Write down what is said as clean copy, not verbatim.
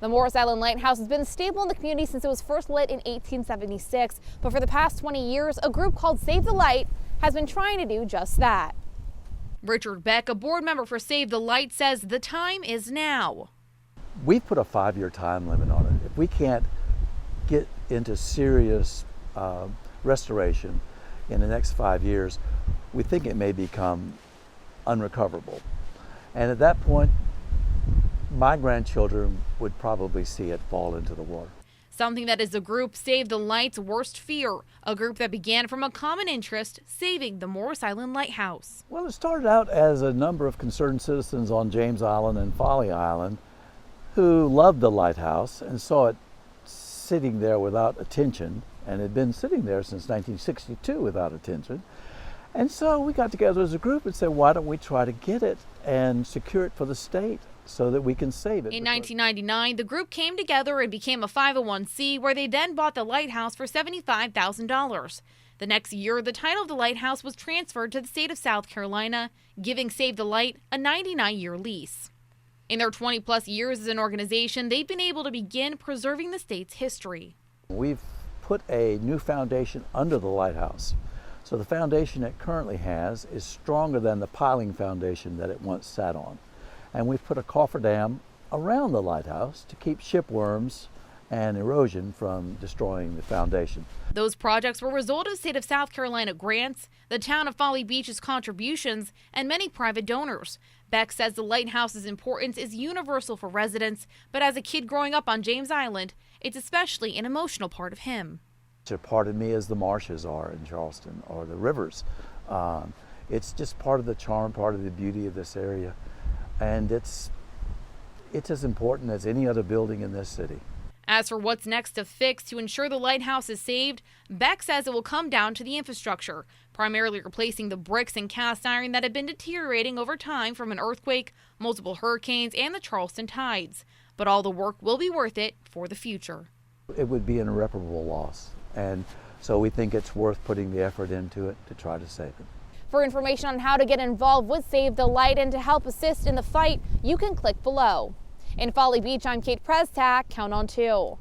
The Morris Island Lighthouse has been stable in the community since it was first lit in 1876, but for the past 20 years, a group called Save the Light has been trying to do just that. Richard Beck, a board member for Save the Light, says the time is now. We've put a 5-year time limit on it. If we can't get into serious restoration in the next 5 years, we think it may become unrecoverable. And at that point, my grandchildren would probably see it fall into the water. Something that is the group Save the Light's worst fear, a group that began from a common interest, saving the Morris Island Lighthouse. Well, it started out as a number of concerned citizens on James Island and Folly Island who loved the lighthouse and saw it sitting there without attention, and had been sitting there since 1962 without attention. And so we got together as a group and said, why don't we try to get it and secure it for the state so that we can save it. In 1999, the group came together and became a 501c, where they then bought the lighthouse for $75,000. The next year, the title of the lighthouse was transferred to the state of South Carolina, giving Save the Light a 99-year lease. In their 20-plus years as an organization, they've been able to begin preserving the state's history. We've put a new foundation under the lighthouse. So the foundation it currently has is stronger than the piling foundation that it once sat on. And we've put a cofferdam around the lighthouse to keep shipworms and erosion from destroying the foundation. Those projects were a result of the state of South Carolina grants, the town of Folly Beach's contributions, and many private donors. Beck says the lighthouse's importance is universal for residents, but as a kid growing up on James Island, it's especially an emotional part of him. A part of me as the marshes are in Charleston, or the rivers. It's just part of the charm, part of the beauty of this area. And it's as important as any other building in this city. As for what's next to fix to ensure the lighthouse is saved, Beck says it will come down to the infrastructure, primarily replacing the bricks and cast iron that have been deteriorating over time from an earthquake, multiple hurricanes, and the Charleston tides. But all the work will be worth it for the future. It would be an irreparable loss, and so we think it's worth putting the effort into it to try to save it. For information on how to get involved with Save the Light and to help assist in the fight, you can click below. In Folly Beach, I'm Kate Prestak. Count on 2.